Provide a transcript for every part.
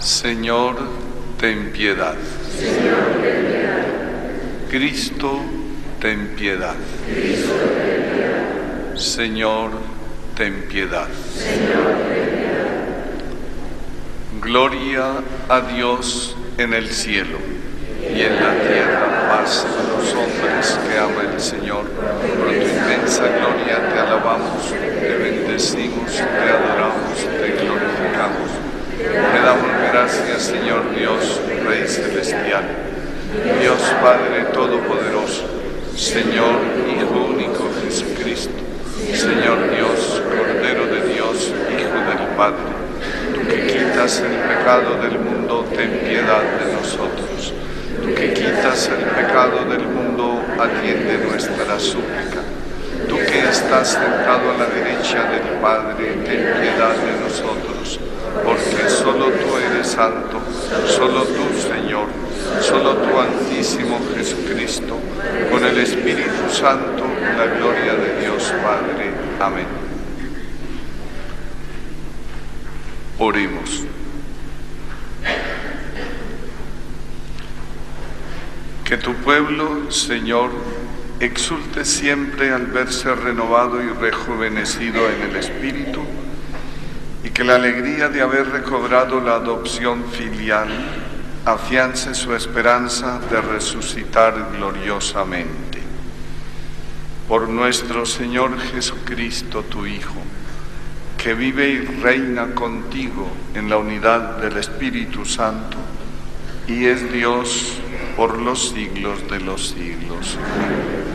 Señor, ten piedad. Señor, ten piedad. Cristo, ten piedad. Cristo, ten piedad. Señor, ten piedad. Señor, ten piedad. Gloria a Dios en el cielo y en la tierra paz a los hombres que ama el Señor. Por tu inmensa gloria te alabamos, te bendecimos, te adoramos, te glorificamos. Te damos gracias, Señor Dios, Rey celestial, Dios Padre todopoderoso, Señor Hijo único Jesucristo, Señor Dios, Cordero de Dios, Hijo del Padre. Tú que quitas el pecado del mundo, ten piedad de nosotros. Tú que quitas el pecado del mundo, atiende nuestra súplica. Tú que estás sentado a la derecha del Padre, ten piedad de nosotros. Porque solo tú eres santo, solo tú, Señor, solo tú, Altísimo Jesucristo, con el Espíritu Santo, la gloria de Dios Padre. Amén. Oremos. Que tu pueblo, Señor, exulte siempre al verse renovado y rejuvenecido en el Espíritu, y que la alegría de haber recobrado la adopción filial afiance su esperanza de resucitar gloriosamente. Por nuestro Señor Jesucristo, tu Hijo, que vive y reina contigo en la unidad del Espíritu Santo, y es Dios por los siglos de los siglos. Amén.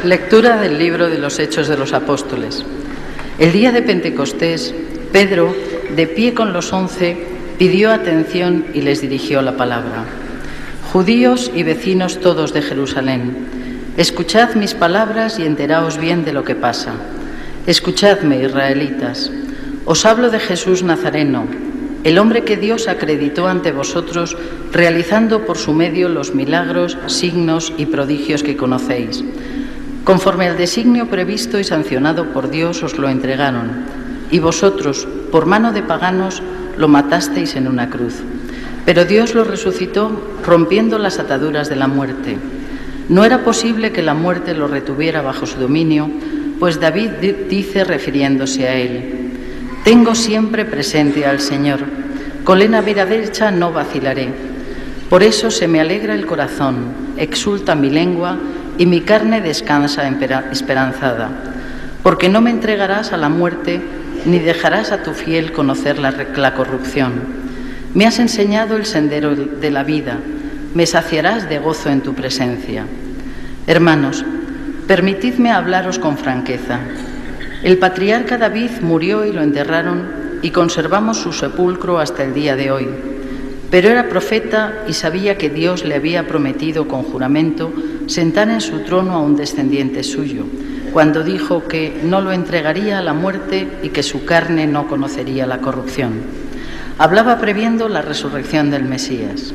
Lectura del libro de los Hechos de los Apóstoles. El día de Pentecostés, Pedro, de pie con los 11, pidió atención y les dirigió la palabra. Judíos y vecinos todos de Jerusalén, escuchad mis palabras y enteraos bien de lo que pasa. Escuchadme, israelitas. Os hablo de Jesús Nazareno, el hombre que Dios acreditó ante vosotros, realizando por su medio los milagros, signos y prodigios que conocéis. Conforme al designio previsto y sancionado por Dios os lo entregaron, y vosotros, por mano de paganos, lo matasteis en una cruz. Pero Dios lo resucitó, rompiendo las ataduras de la muerte. No era posible que la muerte lo retuviera bajo su dominio, pues David dice refiriéndose a él: tengo siempre presente al Señor, con la mira derecha no vacilaré. Por eso se me alegra el corazón, exulta mi lengua, y mi carne descansa esperanzada, porque no me entregarás a la muerte, ni dejarás a tu fiel conocer la corrupción. Me has enseñado el sendero de la vida, me saciarás de gozo en tu presencia. Hermanos, permitidme hablaros con franqueza. El patriarca David murió y lo enterraron, y conservamos su sepulcro hasta el día de hoy. Pero era profeta y sabía que Dios le había prometido con juramento sentar en su trono a un descendiente suyo, cuando dijo que no lo entregaría a la muerte y que su carne no conocería la corrupción. Hablaba previendo la resurrección del Mesías.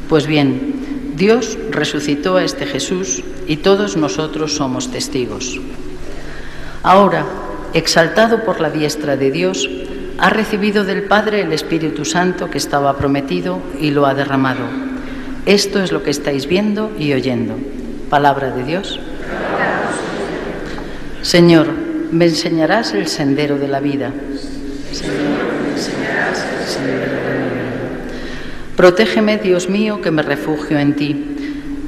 Pues bien, Dios resucitó a este Jesús y todos nosotros somos testigos. Ahora, exaltado por la diestra de Dios, ha recibido del Padre el Espíritu Santo que estaba prometido y lo ha derramado. Esto es lo que estáis viendo y oyendo. Palabra de Dios. Señor, me enseñarás el sendero de la vida. Señor, me enseñarás el sendero de la vida. Protégeme, Dios mío, que me refugio en ti.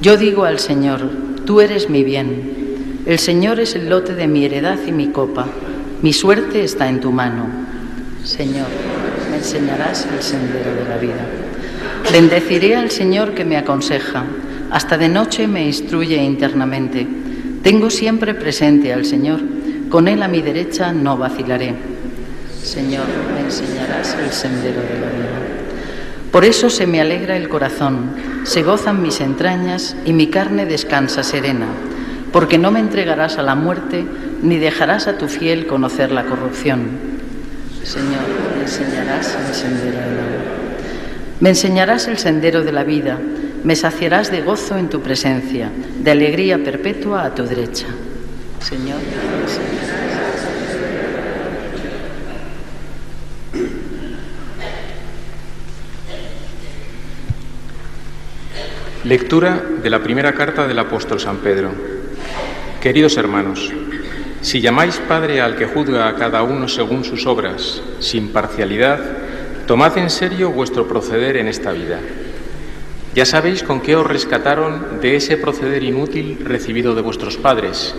Yo digo al Señor, tú eres mi bien. El Señor es el lote de mi heredad y mi copa. Mi suerte está en tu mano. Señor, me enseñarás el sendero de la vida. Bendeciré al Señor que me aconseja. Hasta de noche me instruye internamente. Tengo siempre presente al Señor. Con Él a mi derecha no vacilaré. Señor, me enseñarás el sendero de la vida. Por eso se me alegra el corazón, se gozan mis entrañas y mi carne descansa serena, porque no me entregarás a la muerte, ni dejarás a tu fiel conocer la corrupción. Señor, me enseñarás el sendero de la vida. Me enseñarás el sendero de la vida, me saciarás de gozo en tu presencia, de alegría perpetua a tu derecha. Señor, me enseñarás. Lectura de la primera carta del apóstol San Pedro. Queridos hermanos, si llamáis Padre al que juzga a cada uno según sus obras, sin parcialidad, tomad en serio vuestro proceder en esta vida. Ya sabéis con qué os rescataron de ese proceder inútil recibido de vuestros padres,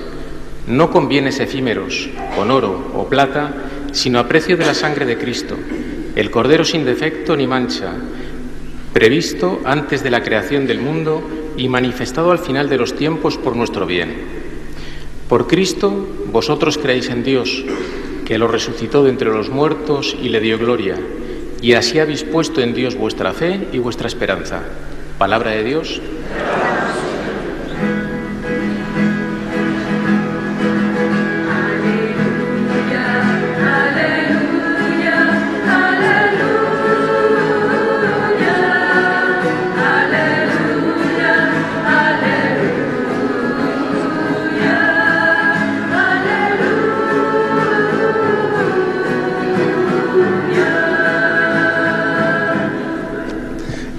no con bienes efímeros, con oro o plata, sino a precio de la sangre de Cristo, el Cordero sin defecto ni mancha, previsto antes de la creación del mundo y manifestado al final de los tiempos por nuestro bien. Por Cristo vosotros creéis en Dios, que lo resucitó de entre los muertos y le dio gloria, y así habéis puesto en Dios vuestra fe y vuestra esperanza. Palabra de Dios.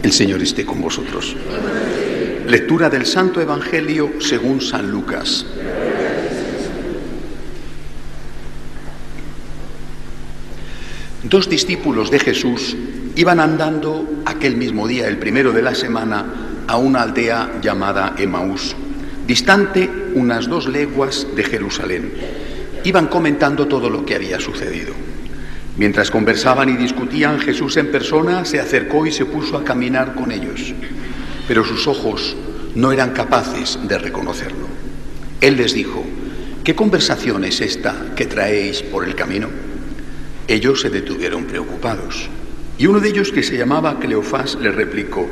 El Señor esté con vosotros. Lectura del Santo Evangelio según San Lucas. Dos discípulos de Jesús iban andando aquel mismo día, el primero de la semana, a una aldea llamada Emaús, distante unas 2 leguas de Jerusalén. Iban comentando todo lo que había sucedido. Mientras conversaban y discutían, Jesús en persona se acercó y se puso a caminar con ellos, pero sus ojos no eran capaces de reconocerlo. Él les dijo: ¿qué conversación es esta que traéis por el camino? Ellos se detuvieron preocupados, y uno de ellos, que se llamaba Cleofás, le replicó: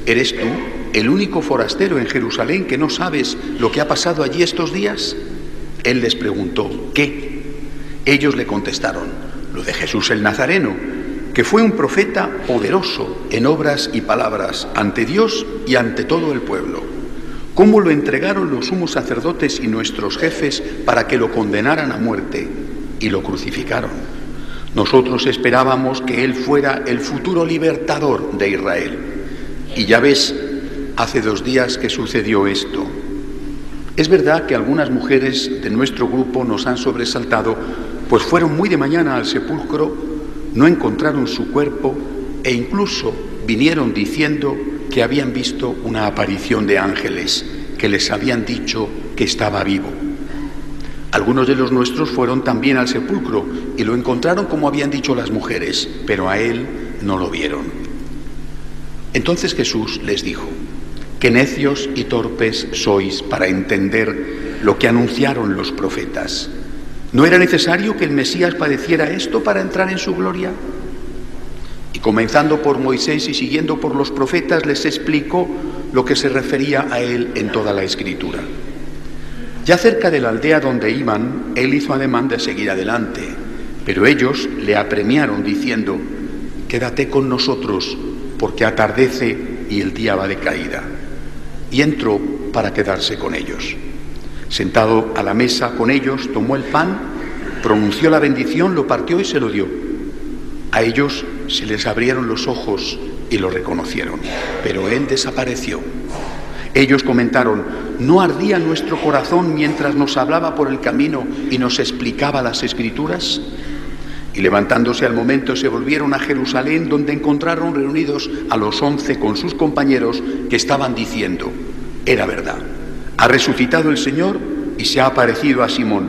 ¿eres tú el único forastero en Jerusalén que no sabes lo que ha pasado allí estos días? Él les preguntó: ¿qué? Ellos le contestaron: lo de Jesús el Nazareno, que fue un profeta poderoso en obras y palabras ante Dios y ante todo el pueblo. Cómo lo entregaron los sumos sacerdotes y nuestros jefes para que lo condenaran a muerte y lo crucificaron. Nosotros esperábamos que él fuera el futuro libertador de Israel. Y ya ves, hace 2 días que sucedió esto. Es verdad que algunas mujeres de nuestro grupo nos han sobresaltado, pues fueron muy de mañana al sepulcro, no encontraron su cuerpo e incluso vinieron diciendo que habían visto una aparición de ángeles que les habían dicho que estaba vivo. Algunos de los nuestros fueron también al sepulcro y lo encontraron como habían dicho las mujeres, pero a él no lo vieron. Entonces Jesús les dijo: qué necios y torpes sois para entender lo que anunciaron los profetas. ¿No era necesario que el Mesías padeciera esto para entrar en su gloria? Y comenzando por Moisés y siguiendo por los profetas, les explicó lo que se refería a él en toda la Escritura. Ya cerca de la aldea donde iban, él hizo ademán de seguir adelante, pero ellos le apremiaron diciendo: quédate con nosotros, porque atardece y el día va de caída. Y entró para quedarse con ellos. Sentado a la mesa con ellos, tomó el pan, pronunció la bendición, lo partió y se lo dio. A ellos se les abrieron los ojos y lo reconocieron, pero él desapareció. Ellos comentaron: ¿no ardía nuestro corazón mientras nos hablaba por el camino y nos explicaba las Escrituras? Y levantándose al momento se volvieron a Jerusalén, donde encontraron reunidos a los 11 con sus compañeros, que estaban diciendo: era verdad, ha resucitado el Señor y se ha aparecido a Simón.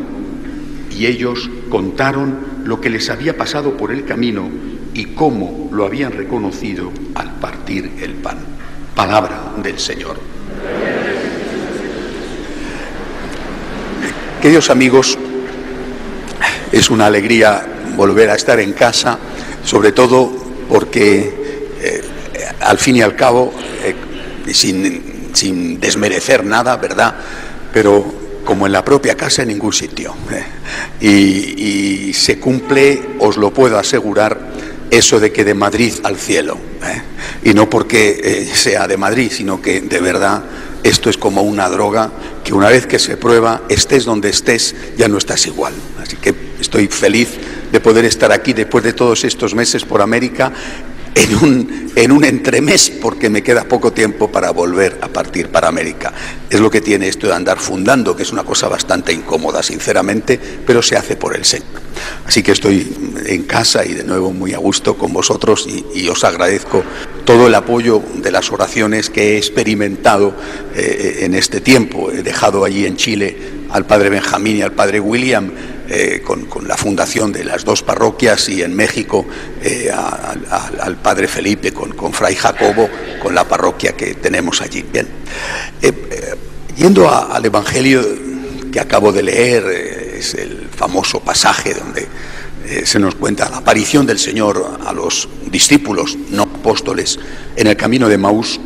Y ellos contaron lo que les había pasado por el camino y cómo lo habían reconocido al partir el pan. Palabra del Señor. Queridos amigos, es una alegría volver a estar en casa, sobre todo porque al fin y al cabo, sin desmerecer nada, ¿verdad? Pero como en la propia casa en ningún sitio. Y se cumple, os lo puedo asegurar, eso de que de Madrid al cielo. Y no porque sea de Madrid, sino que de verdad esto es como una droga que una vez que se prueba, estés donde estés, ya no estás igual. Así que estoy feliz de poder estar aquí después de todos estos meses por América, en un entremés, porque me queda poco tiempo para volver a partir para América. Es lo que tiene esto de andar fundando, que es una cosa bastante incómoda, sinceramente, pero se hace por el Señor. Así que estoy en casa y de nuevo muy a gusto con vosotros y os agradezco todo el apoyo de las oraciones que he experimentado en este tiempo. He dejado allí en Chile al padre Benjamín y al padre William, con la fundación de las dos parroquias, y en México al padre Felipe con fray Jacobo, con la parroquia que tenemos allí. Bien, yendo al Evangelio que acabo de leer, es el famoso pasaje donde se nos cuenta la aparición del Señor a los discípulos no apóstoles en el camino de Emaús.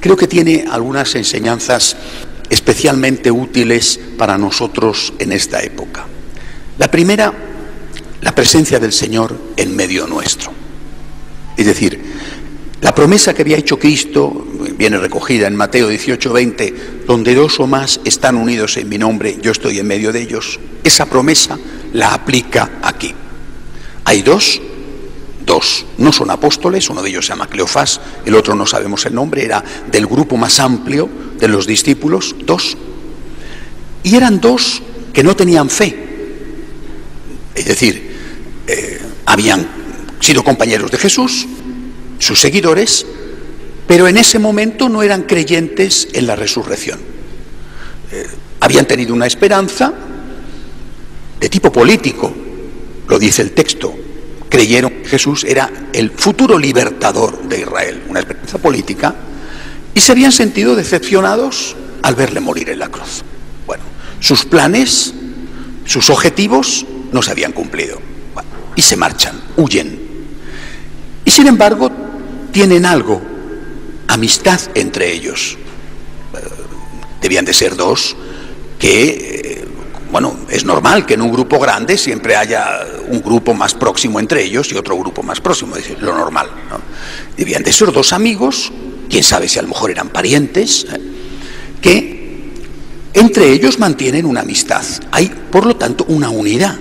Creo que tiene algunas enseñanzas especialmente útiles para nosotros en esta época. La primera, la presencia del Señor en medio nuestro. Es decir, la promesa que había hecho Cristo viene recogida en Mateo 18:20, donde dos o más están unidos en mi nombre, yo estoy en medio de ellos. Esa promesa la aplica aquí. Hay dos, no son apóstoles, uno de ellos se llama Cleofás, el otro no sabemos el nombre, era del grupo más amplio de los discípulos, dos. Y eran dos que no tenían fe. Es decir, habían sido compañeros de Jesús, sus seguidores, pero en ese momento no eran creyentes en la resurrección. Habían tenido una esperanza de tipo político, lo dice el texto. Creyeron que Jesús era el futuro libertador de Israel, una esperanza política, y se habían sentido decepcionados al verle morir en la cruz. Bueno, sus planes, sus objetivos no se habían cumplido. Bueno, y se marchan, huyen. Y sin embargo, tienen algo, amistad entre ellos. Debían de ser dos que, es normal que en un grupo grande siempre haya un grupo más próximo entre ellos y otro grupo más próximo, es lo normal, ¿no? Debían de ser dos amigos, quién sabe si a lo mejor eran parientes, que entre ellos mantienen una amistad. Hay, por lo tanto, una unidad.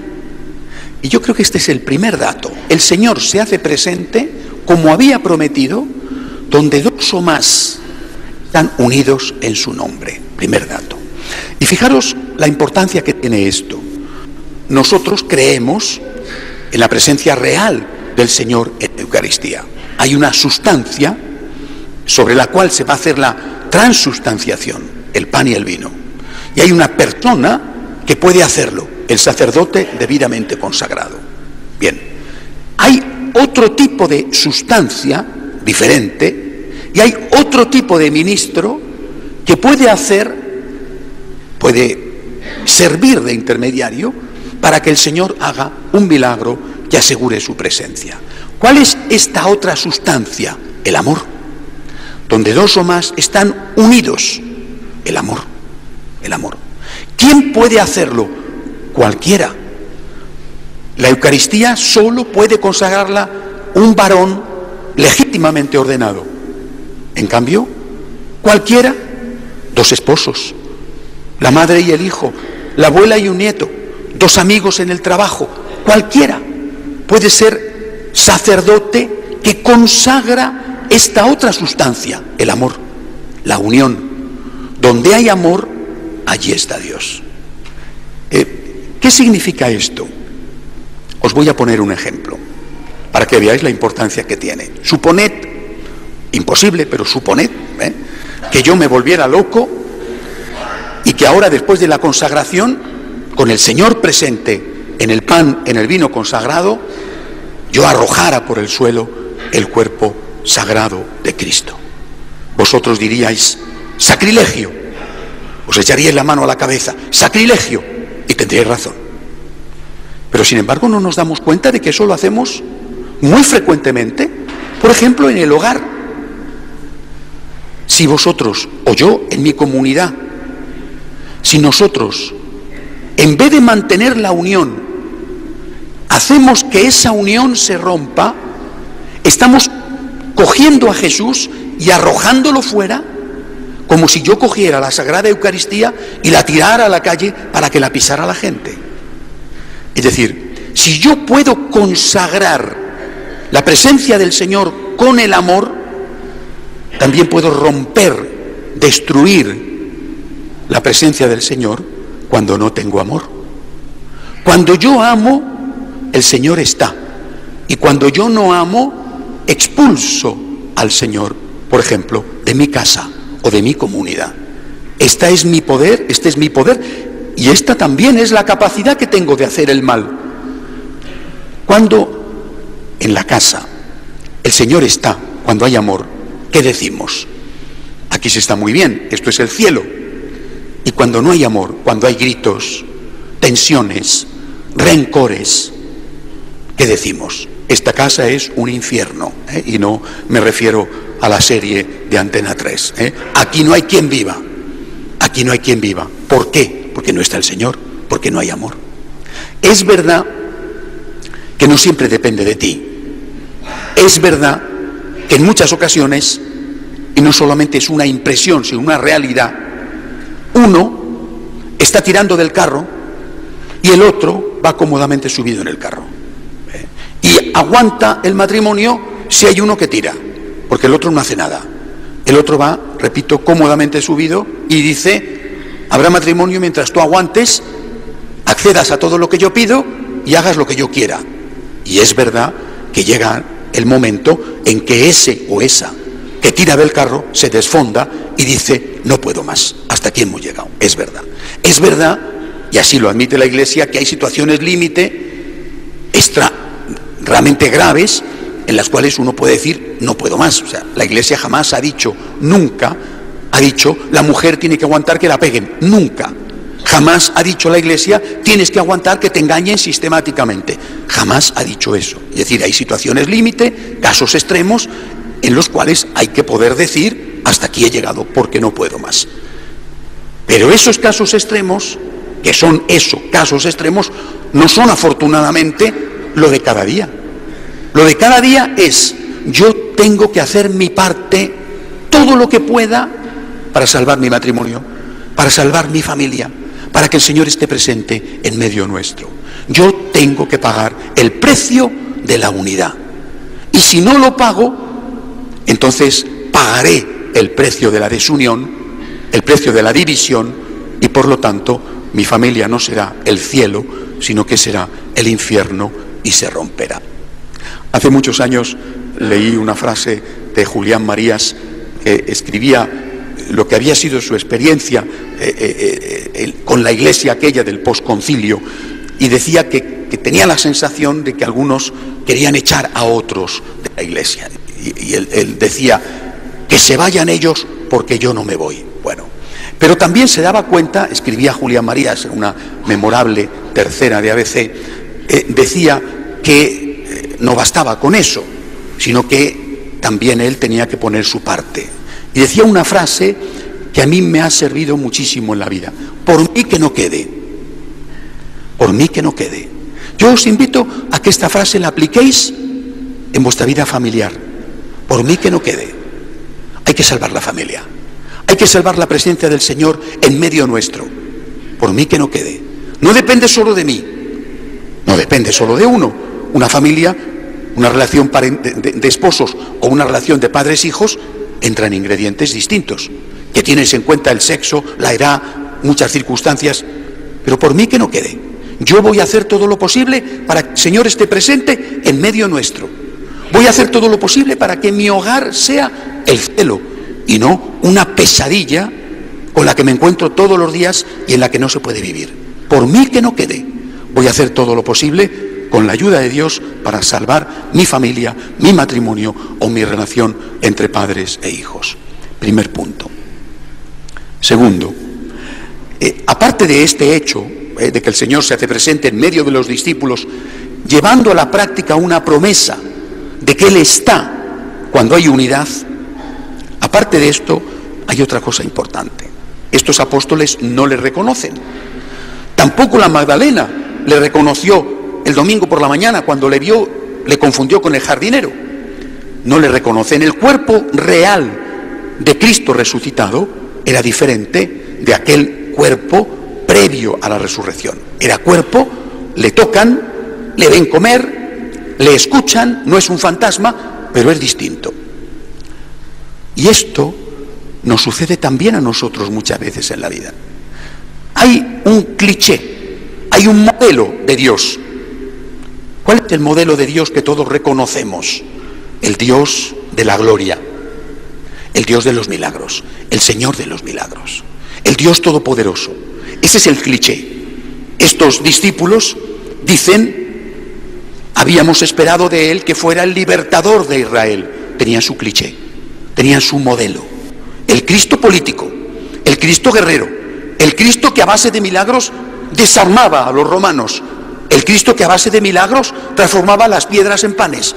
Y yo creo que este es el primer dato. El Señor se hace presente, como había prometido, donde dos o más están unidos en su nombre. Primer dato. Y fijaros la importancia que tiene esto. Nosotros creemos en la presencia real del Señor en la Eucaristía. Hay una sustancia sobre la cual se va a hacer la transustanciación, el pan y el vino. Y hay una persona que puede hacerlo, el sacerdote debidamente consagrado. Bien, hay otro tipo de sustancia diferente y hay otro tipo de ministro que puede servir de intermediario para que el Señor haga un milagro que asegure su presencia. ¿Cuál es esta otra sustancia? El amor. Donde dos o más están unidos, el amor. El amor. ¿Quién puede hacerlo? Cualquiera. La Eucaristía solo puede consagrarla un varón legítimamente ordenado. En cambio, cualquiera, dos esposos, la madre y el hijo, la abuela y un nieto, dos amigos en el trabajo, cualquiera puede ser sacerdote que consagra esta otra sustancia, el amor, la unión. Donde hay amor, allí está Dios. ¿Qué significa esto? Os voy a poner un ejemplo para que veáis la importancia que tiene. Suponed, imposible, pero suponed que yo me volviera loco y que ahora, después de la consagración, con el Señor presente en el pan, en el vino consagrado, yo arrojara por el suelo el cuerpo sagrado de Cristo. Vosotros diríais, sacrilegio. Os echaríais la mano a la cabeza, sacrilegio, y tendríais razón. Pero sin embargo no nos damos cuenta de que eso lo hacemos muy frecuentemente, por ejemplo en el hogar. Si vosotros o yo en mi comunidad, si nosotros, en vez de mantener la unión, hacemos que esa unión se rompa, estamos cogiendo a Jesús y arrojándolo fuera, como si yo cogiera la Sagrada Eucaristía y la tirara a la calle para que la pisara la gente. Es decir, si yo puedo consagrar la presencia del Señor con el amor, también puedo romper, destruir la presencia del Señor cuando no tengo amor. Cuando yo amo, el Señor está. Y cuando yo no amo, expulso al Señor, por ejemplo, de mi casa o de mi comunidad. Este es mi poder, y esta también es la capacidad que tengo de hacer el mal. Cuando en la casa el Señor está, cuando hay amor, ¿qué decimos? Aquí se está muy bien, esto es el cielo. Y cuando no hay amor, cuando hay gritos, tensiones, rencores, ¿qué decimos? Esta casa es un infierno, y no me refiero a la serie de Antena 3. Aquí no hay quien viva, aquí no hay quien viva. ¿Por qué? Porque no está el Señor, porque no hay amor. Es verdad que no siempre depende de ti. Es verdad que en muchas ocasiones, y no solamente es una impresión, sino una realidad, uno está tirando del carro y el otro va cómodamente subido en el carro. Y aguanta el matrimonio si hay uno que tira, porque el otro no hace nada. El otro va, repito, cómodamente subido y dice, habrá matrimonio mientras tú aguantes, accedas a todo lo que yo pido y hagas lo que yo quiera. Y es verdad que llega el momento en que ese o esa que tira del carro se desfonda y dice, no puedo más, hasta aquí hemos llegado. Es verdad. Es verdad, y así lo admite la Iglesia, que hay situaciones límite realmente graves en las cuales uno puede decir, no puedo más. O sea, la Iglesia jamás ha dicho, nunca ha dicho, la mujer tiene que aguantar que la peguen. Nunca. Jamás ha dicho la Iglesia, tienes que aguantar que te engañen sistemáticamente. Jamás ha dicho eso. Es decir, hay situaciones límite, casos extremos, en los cuales hay que poder decir, hasta aquí he llegado porque no puedo más. Pero esos casos extremos, que son casos extremos, no son afortunadamente lo de cada día. Lo de cada día es, yo tengo que hacer mi parte, todo lo que pueda, para salvar mi matrimonio, para salvar mi familia, para que el Señor esté presente en medio nuestro. Yo tengo que pagar el precio de la unidad. Y si no lo pago, entonces pagaré el precio de la desunión, el precio de la división, y por lo tanto mi familia no será el cielo, sino que será el infierno y se romperá. Hace muchos años leí una frase de Julián Marías, que escribía lo que había sido su experiencia con la iglesia aquella del posconcilio, y decía que tenía la sensación de que algunos querían echar a otros de la iglesia. Y él decía, que se vayan ellos porque yo no me voy. Bueno, pero también se daba cuenta, escribía Julián Marías en una memorable tercera de ABC, decía que no bastaba con eso, sino que también él tenía que poner su parte. Y decía una frase que a mí me ha servido muchísimo en la vida: por mí que no quede, por mí que no quede. Yo os invito a que esta frase la apliquéis en vuestra vida familiar. Por mí que no quede. Hay que salvar la familia. Hay que salvar la presencia del Señor en medio nuestro. Por mí que no quede. No depende solo de mí. No depende solo de uno. Una familia, una relación de esposos o una relación de padres-hijos entran ingredientes distintos, que tienes en cuenta el sexo, la edad, muchas circunstancias. Pero por mí que no quede. Yo voy a hacer todo lo posible para que el Señor esté presente en medio nuestro. Voy a hacer todo lo posible para que mi hogar sea el cielo y no una pesadilla con la que me encuentro todos los días y en la que no se puede vivir. Por mí que no quede. Voy a hacer todo lo posible con la ayuda de Dios para salvar mi familia, mi matrimonio o mi relación entre padres e hijos. Primer punto. Segundo, aparte de este hecho, de que el Señor se hace presente en medio de los discípulos, llevando a la práctica una promesa de que Él está cuando hay unidad, aparte de esto, hay otra cosa importante. Estos apóstoles no le reconocen. Tampoco la Magdalena le reconoció el domingo por la mañana cuando le vio, le confundió con el jardinero. No le reconocen. El cuerpo real de Cristo resucitado era diferente de aquel cuerpo previo a la resurrección. Era cuerpo, le tocan, le ven comer, le escuchan, no es un fantasma, pero es distinto. Y esto nos sucede también a nosotros muchas veces en la vida. Hay un cliché, hay un modelo de Dios. ¿Cuál es el modelo de Dios que todos reconocemos? El Dios de la gloria, el Dios de los milagros, el Señor de los milagros, el Dios todopoderoso. Ese es el cliché. Estos discípulos dicen, habíamos esperado de él que fuera el libertador de Israel. Tenían su cliché, tenían su modelo. El Cristo político, el Cristo guerrero, el Cristo que a base de milagros desarmaba a los romanos, el Cristo que a base de milagros transformaba las piedras en panes,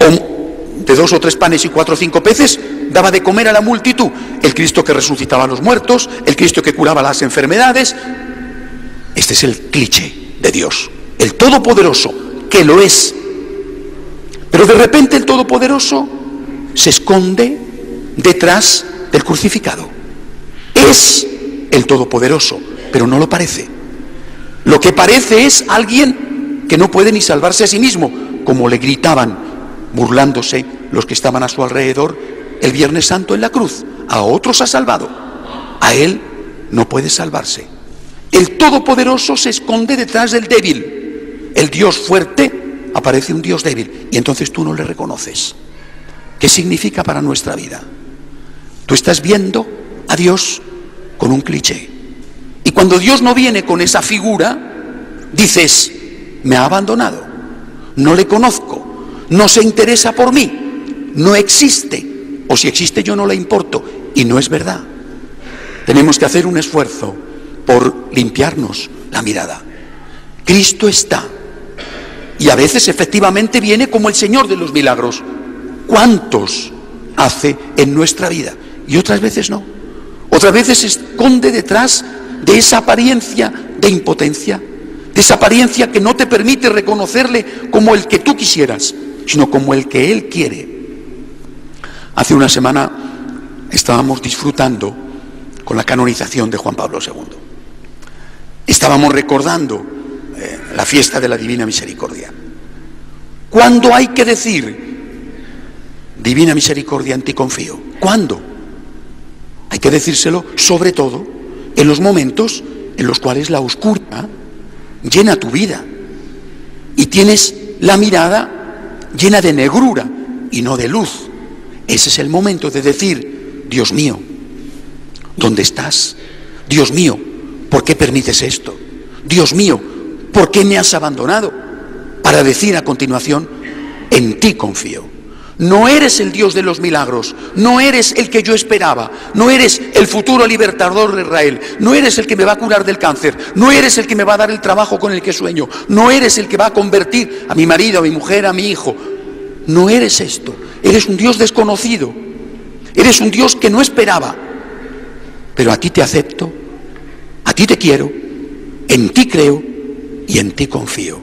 o de 2 o 3 panes y 4 o 5 peces daba de comer a la multitud, el Cristo que resucitaba a los muertos, el Cristo que curaba las enfermedades. Este es el cliché de Dios, el Todopoderoso, que lo es. Pero de repente el Todopoderoso se esconde detrás del crucificado. Es el Todopoderoso, pero no lo parece. Lo que parece es alguien que no puede ni salvarse a sí mismo, como le gritaban, burlándose los que estaban a su alrededor el Viernes Santo en la cruz. A otros ha salvado, a él no puede salvarse. El Todopoderoso se esconde detrás del débil. El Dios fuerte, aparece un Dios débil, y entonces tú no le reconoces. ¿Qué significa para nuestra vida? Tú estás viendo a Dios con un cliché. Y cuando Dios no viene con esa figura, dices, me ha abandonado, no le conozco, no se interesa por mí, no existe, o si existe yo no le importo, y no es verdad. Tenemos que hacer un esfuerzo por limpiarnos la mirada. Cristo está, y a veces efectivamente viene como el Señor de los milagros. ¿Cuántos hace en nuestra vida? Y otras veces no. Otras veces se esconde detrás de esa apariencia de impotencia, de esa apariencia que no te permite reconocerle como el que tú quisieras, sino como el que Él quiere. Hace una semana estábamos disfrutando con la canonización de Juan Pablo II. Estábamos recordando la fiesta de la Divina Misericordia. ¿Cuándo hay que decir, Divina Misericordia, en ti confío? ¿Cuándo? Hay que decírselo sobre todo en los momentos en los cuales la oscuridad llena tu vida y tienes la mirada llena de negrura y no de luz. Ese es el momento de decir, Dios mío, ¿dónde estás? Dios mío, ¿por qué permites esto? Dios mío, ¿por qué me has abandonado? Para decir a continuación, en ti confío. No eres el Dios de los milagros, no eres el que yo esperaba, no eres el futuro libertador de Israel, no eres el que me va a curar del cáncer, no eres el que me va a dar el trabajo con el que sueño, no eres el que va a convertir a mi marido, a mi mujer, a mi hijo. No eres esto, eres un Dios desconocido, eres un Dios que no esperaba, pero a ti te acepto, a ti te quiero, en ti creo y en ti confío.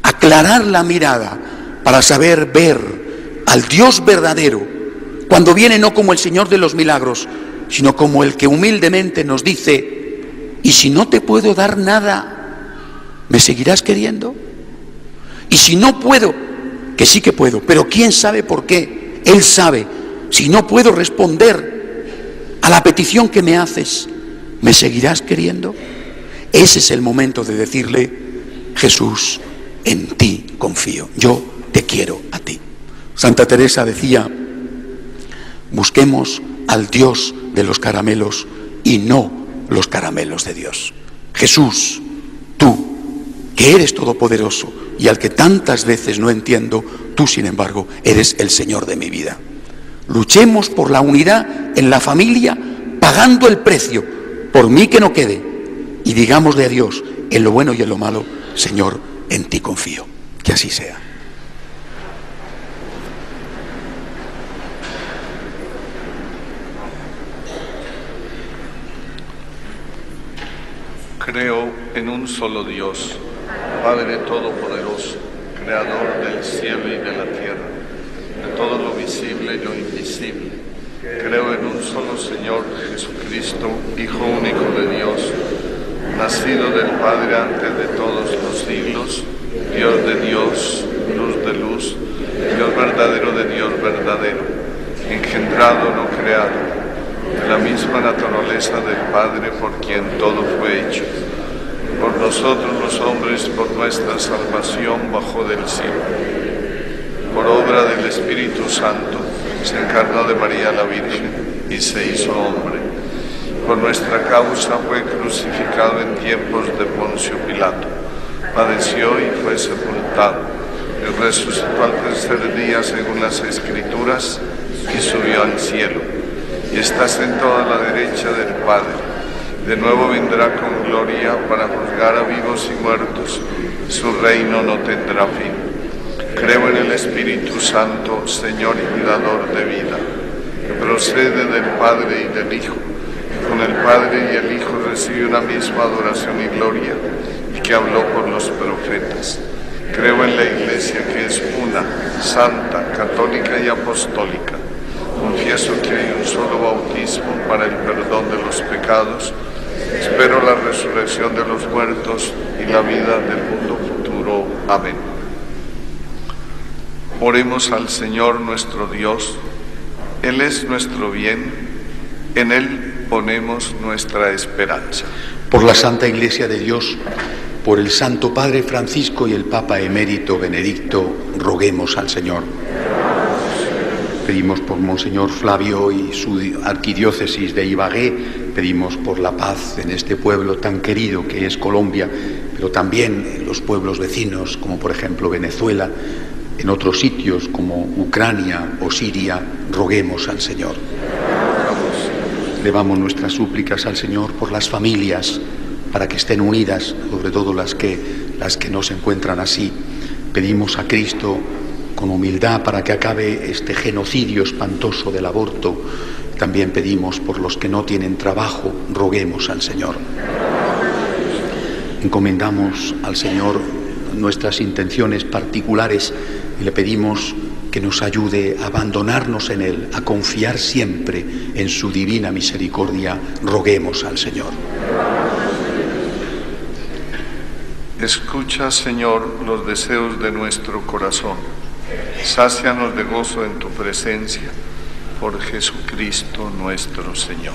Aclarar la mirada para saber ver al Dios verdadero, cuando viene no como el Señor de los milagros, sino como el que humildemente nos dice, ¿y si no te puedo dar nada, me seguirás queriendo? Y si no puedo, que sí que puedo, pero ¿quién sabe por qué? Él sabe. Si no puedo responder a la petición que me haces, ¿me seguirás queriendo? Ese es el momento de decirle, Jesús, en ti confío, yo te quiero a ti. Santa Teresa decía, busquemos al Dios de los caramelos y no los caramelos de Dios. Jesús, tú, que eres todopoderoso y al que tantas veces no entiendo, tú sin embargo eres el Señor de mi vida. Luchemos por la unidad en la familia, pagando el precio, por mí que no quede, y digámosle a Dios, en lo bueno y en lo malo, Señor, en ti confío. Que así sea. Creo en un solo Dios, Padre Todopoderoso, Creador del cielo y de la tierra, de todo lo visible y lo invisible. Creo en un solo Señor Jesucristo, Hijo único de Dios, nacido del Padre antes de todos los siglos, Dios de Dios, luz de luz, Dios verdadero de Dios verdadero, engendrado, no creado, de la misma naturaleza del Padre por quien todo fue hecho. Por nosotros los hombres, por nuestra salvación, bajó del cielo. Por obra del Espíritu Santo, se encarnó de María la Virgen y se hizo hombre. Por nuestra causa fue crucificado en tiempos de Poncio Pilato. Padeció y fue sepultado. Y resucitó al tercer día según las Escrituras y subió al cielo. Y está sentado a la derecha del Padre. De nuevo vendrá con gloria para juzgar a vivos y muertos. Su reino no tendrá fin. Creo en el Espíritu Santo, Señor y Dador de vida, que procede del Padre y del Hijo, que con el Padre y el Hijo recibe una misma adoración y gloria, y que habló por los profetas. Creo en la Iglesia, que es una, santa, católica y apostólica. Confieso que hay un solo bautismo para el perdón de los pecados. Espero la resurrección de los muertos y la vida del mundo futuro. Amén. Oremos al Señor nuestro Dios. Él es nuestro bien, en Él ponemos nuestra esperanza. Por la Santa Iglesia de Dios, por el Santo Padre Francisco y el Papa Emérito Benedicto, roguemos al Señor. Pedimos por Monseñor Flavio y su arquidiócesis de Ibagué, pedimos por la paz en este pueblo tan querido que es Colombia, pero también en los pueblos vecinos, como por ejemplo Venezuela, en otros sitios como Ucrania o Siria, roguemos al Señor. Elevamos nuestras súplicas al Señor por las familias, para que estén unidas, sobre todo las que no se encuentran así. Pedimos a Cristo con humildad para que acabe este genocidio espantoso del aborto. También pedimos por los que no tienen trabajo, roguemos al Señor. Encomendamos al Señor nuestras intenciones particulares y le pedimos que nos ayude a abandonarnos en Él, a confiar siempre en su divina misericordia. Roguemos al Señor. Escucha, Señor, los deseos de nuestro corazón. Sácianos de gozo en tu presencia, por Jesucristo nuestro Señor.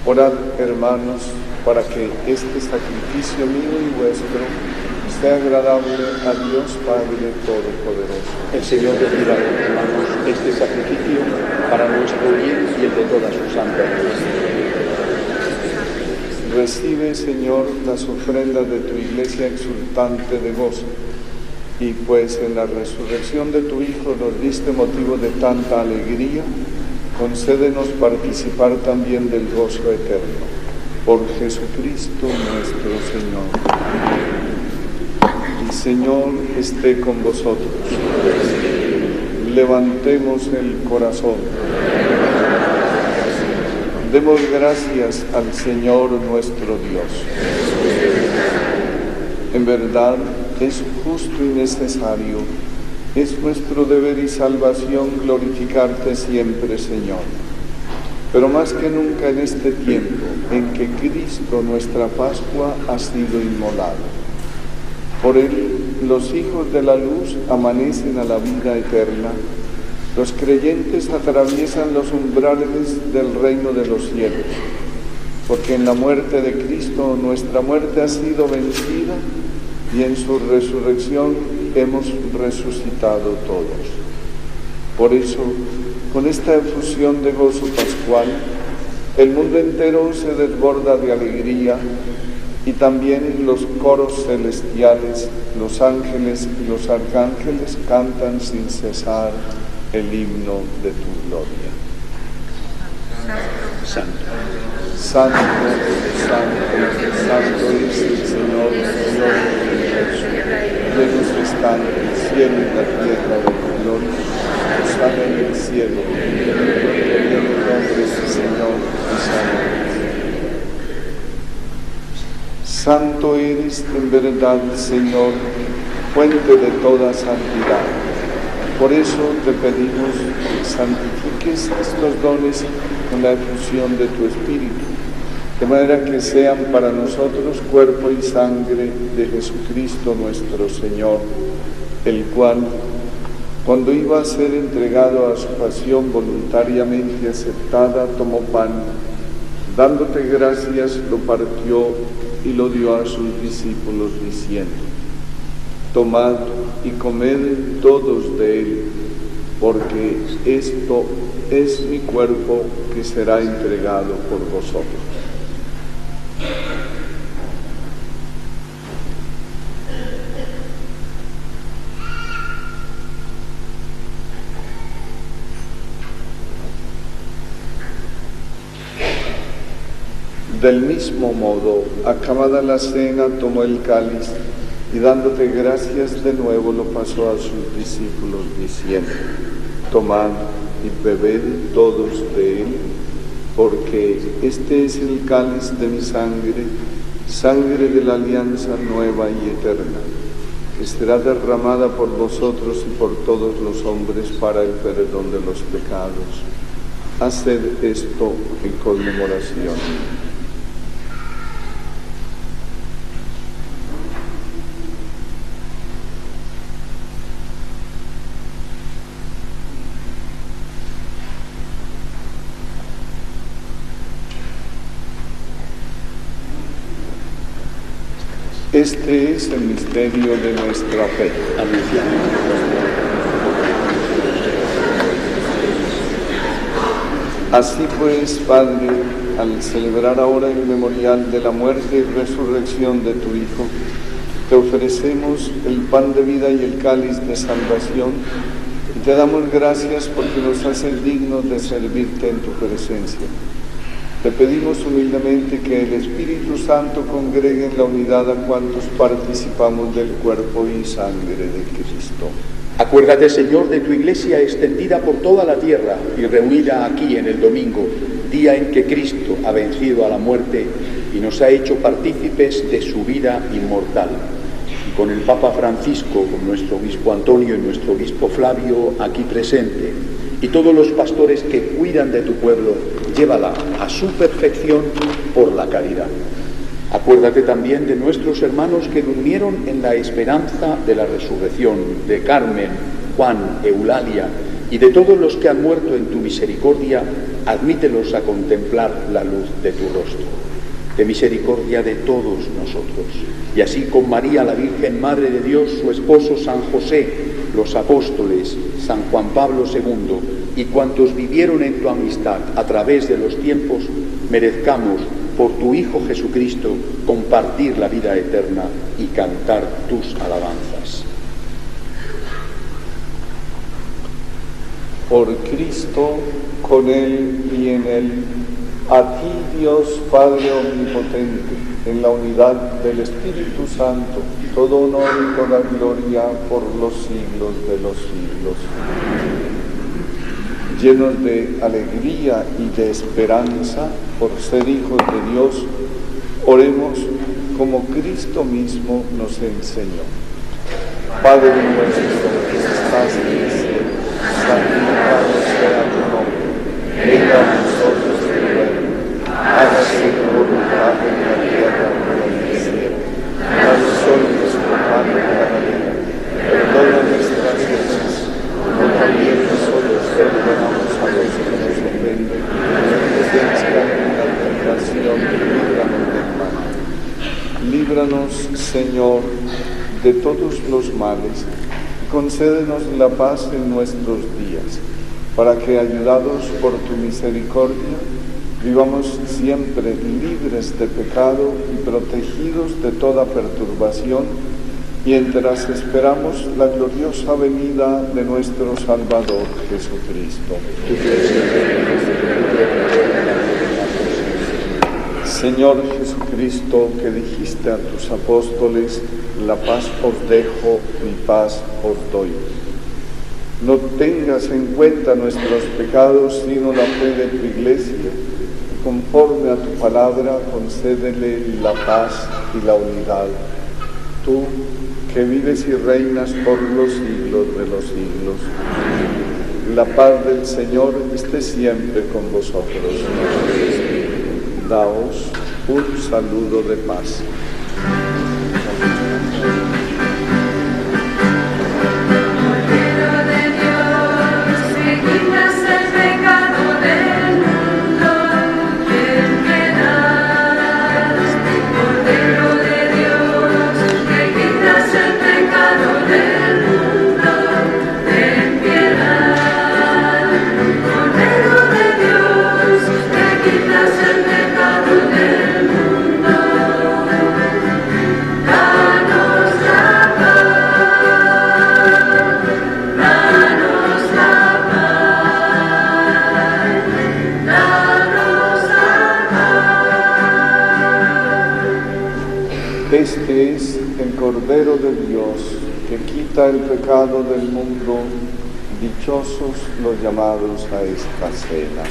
Orad, hermanos, para que este sacrificio mío y vuestro sea agradable a Dios Padre Todopoderoso. El Señor reciba, hermanos, este sacrificio para nuestro bien y el de toda su santa iglesia. Recibe, Señor, las ofrendas de tu iglesia exultante de gozo, y pues en la resurrección de tu Hijo nos diste motivo de tanta alegría, concédenos participar también del gozo eterno. Por Jesucristo nuestro Señor. El Señor esté con vosotros. Levantemos el corazón. Demos gracias al Señor nuestro Dios. En verdad, es justo y necesario, es nuestro deber y salvación glorificarte siempre, Señor. Pero más que nunca en este tiempo en que Cristo, nuestra Pascua, ha sido inmolado. Por él, los hijos de la luz amanecen a la vida eterna. Los creyentes atraviesan los umbrales del reino de los cielos, porque en la muerte de Cristo nuestra muerte ha sido vencida y en su resurrección hemos resucitado todos. Por eso, con esta efusión de gozo pascual, el mundo entero se desborda de alegría y también los coros celestiales, los ángeles y los arcángeles cantan sin cesar el himno de tu gloria. Santo, santo, santo, santo es el Señor, Señor del universo. Llenos están el cielo y la tierra de tu gloria. Hosana en el cielo, bendito el nombre del Señor y santo. Santo eres en verdad, Señor, fuente de toda santidad. Por eso te pedimos que santifiques estos dones con la efusión de tu Espíritu, de manera que sean para nosotros cuerpo y sangre de Jesucristo nuestro Señor, el cual, cuando iba a ser entregado a su pasión voluntariamente aceptada, tomó pan, dándote gracias, lo partió y lo dio a sus discípulos diciendo: tomad y comed todos de él, porque esto es mi cuerpo que será entregado por vosotros. Del mismo modo, acabada la cena, tomó el cáliz y dándote gracias de nuevo lo pasó a sus discípulos diciendo: tomad y bebed todos de él, porque este es el cáliz de mi sangre, sangre de la alianza nueva y eterna, que será derramada por vosotros y por todos los hombres para el perdón de los pecados. Haced esto en conmemoración. Este es el misterio de nuestra fe. Así pues, Padre, al celebrar ahora el memorial de la muerte y resurrección de tu Hijo, te ofrecemos el pan de vida y el cáliz de salvación, y te damos gracias porque nos haces dignos de servirte en tu presencia. Te pedimos humildemente que el Espíritu Santo congregue en la unidad a cuantos participamos del cuerpo y sangre de Cristo. Acuérdate, Señor, de tu Iglesia extendida por toda la tierra y reunida aquí en el domingo, día en que Cristo ha vencido a la muerte y nos ha hecho partícipes de su vida inmortal. Y con el Papa Francisco, con nuestro obispo Antonio y nuestro obispo Flavio aquí presente, y todos los pastores que cuidan de tu pueblo, llévala a su perfección por la caridad. Acuérdate también de nuestros hermanos que durmieron en la esperanza de la resurrección, de Carmen, Juan, Eulalia y de todos los que han muerto en tu misericordia, admítelos a contemplar la luz de tu rostro. De misericordia de todos nosotros, y así con María la Virgen Madre de Dios, su esposo San José, los apóstoles, San Juan Pablo II y cuantos vivieron en tu amistad a través de los tiempos, merezcamos por tu Hijo Jesucristo compartir la vida eterna y cantar tus alabanzas. Por Cristo, con Él y en Él, a ti, Dios Padre Omnipotente, en la unidad del Espíritu Santo, todo honor y toda gloria por los siglos de los siglos. Llenos de alegría y de esperanza por ser hijos de Dios, oremos como Cristo mismo nos enseñó. Padre nuestro que estás en el cielo, santificado sea tu nombre. Venga a nosotros tu reino. Hágase tu voluntad en la tierra como en el cielo. Danos hoy nuestro pan Señor, líbranos del mal. Líbranos, Señor, de todos los males, y concédenos la paz en nuestros días, para que, ayudados por tu misericordia, vivamos siempre libres de pecado y protegidos de toda perturbación, mientras esperamos la gloriosa venida de nuestro Salvador Jesucristo. Señor Jesucristo, que dijiste a tus apóstoles, la paz os dejo, mi paz os doy. No tengas en cuenta nuestros pecados, sino la fe de tu Iglesia. Conforme a tu palabra, concédele la paz y la unidad. Tú, que vives y reinas por los siglos de los siglos. La paz del Señor esté siempre con vosotros. Daos un saludo de paz. Este es el Cordero de Dios, que quita el pecado del mundo. Dichosos los llamados a esta cena.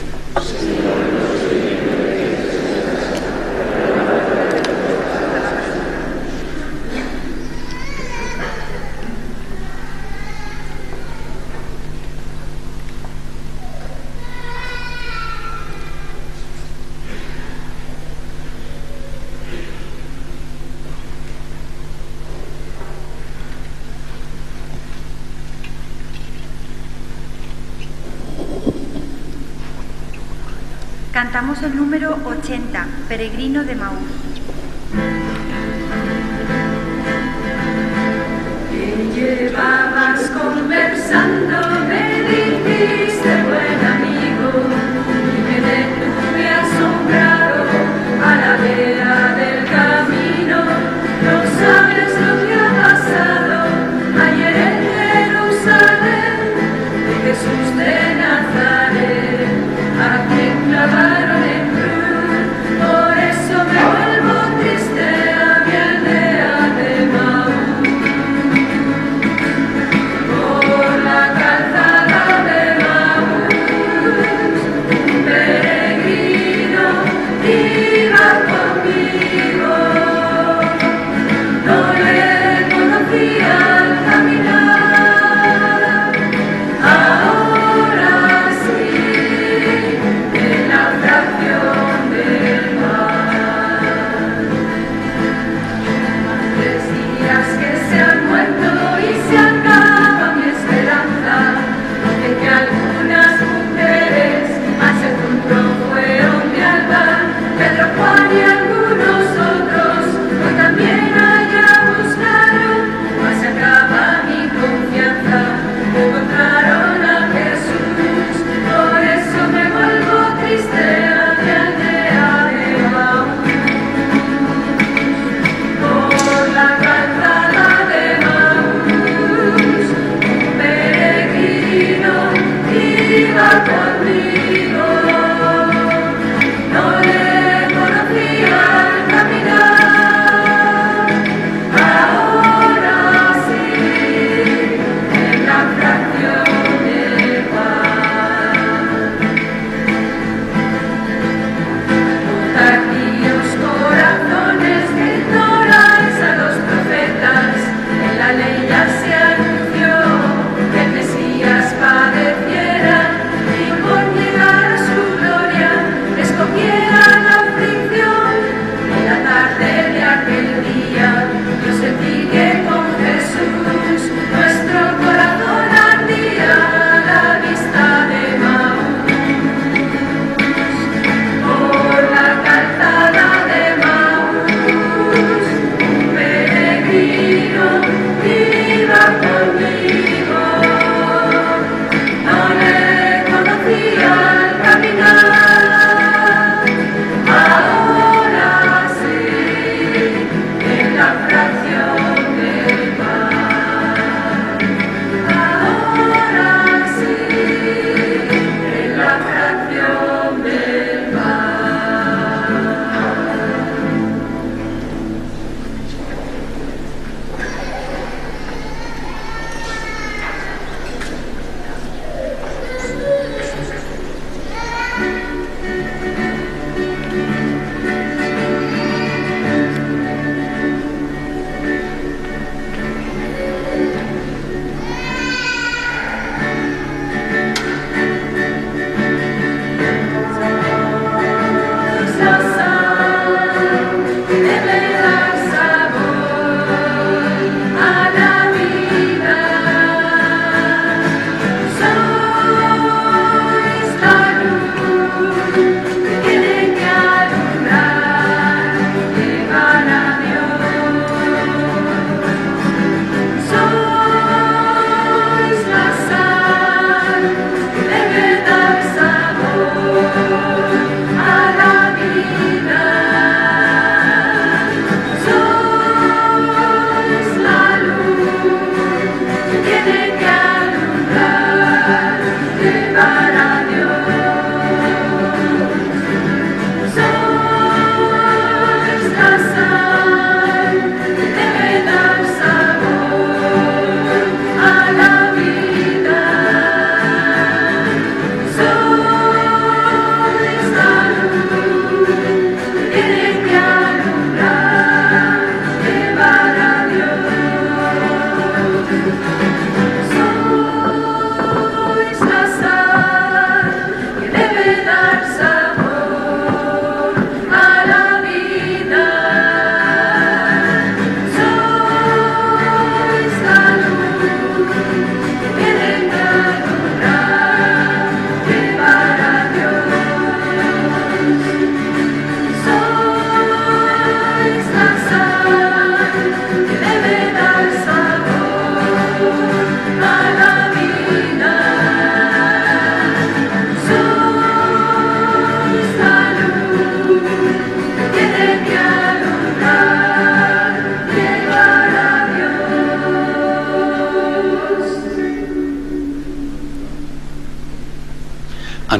Cantamos el número 80, Peregrino de Maús. Me llevabas conversando, me dijiste buen amigo, y me detuve asombrado a la vera del camino. No sabes lo que ha pasado ayer en Jerusalén, de Jesús de Nazaret, a quien clavaron en cruz. Por eso me vuelvo triste a mi aldea de Maús. Por la calzada de Maús.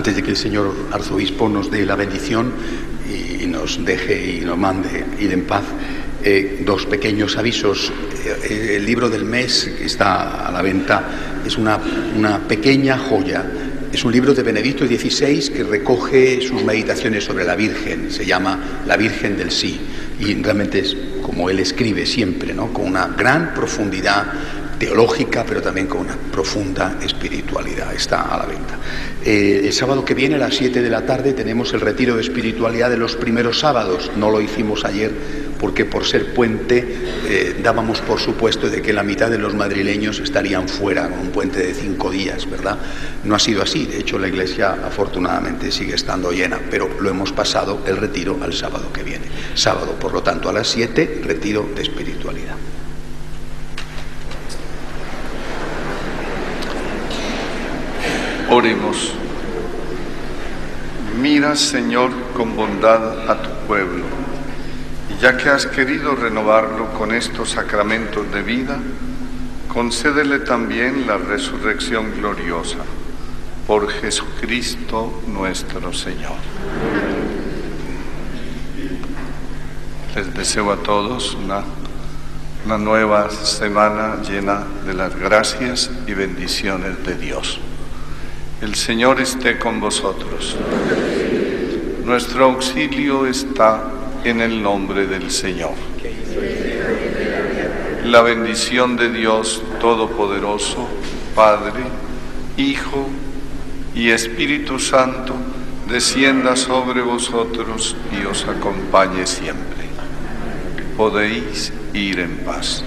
antes de que el señor arzobispo nos dé la bendición y nos deje y nos mande ir en paz, dos pequeños avisos. El libro del mes que está a la venta es una pequeña joya. Es un libro de Benedicto XVI que recoge sus meditaciones sobre la Virgen. Se llama La Virgen del Sí, y realmente es como él escribe siempre, ¿no? Con una gran profundidad teológica, pero también con una profunda espiritualidad. Está a la venta. El sábado que viene a las 7 de la tarde tenemos el retiro de espiritualidad de los primeros sábados. No lo hicimos ayer porque por ser puente dábamos por supuesto de que la mitad de los madrileños estarían fuera, con un puente de 5 días, ¿verdad? No ha sido así. De hecho, la iglesia afortunadamente sigue estando llena, pero lo hemos pasado el retiro al sábado que viene. Sábado, por lo tanto, a las 7, retiro de espiritualidad. Oremos. Mira, Señor, con bondad a tu pueblo, y ya que has querido renovarlo con estos sacramentos de vida, concédele también la resurrección gloriosa. Por Jesucristo nuestro Señor. Les deseo a todos una nueva semana llena de las gracias y bendiciones de Dios. El Señor esté con vosotros. Nuestro auxilio está en el nombre del Señor. La bendición de Dios Todopoderoso, Padre, Hijo y Espíritu Santo, descienda sobre vosotros y os acompañe siempre. Podéis ir en paz.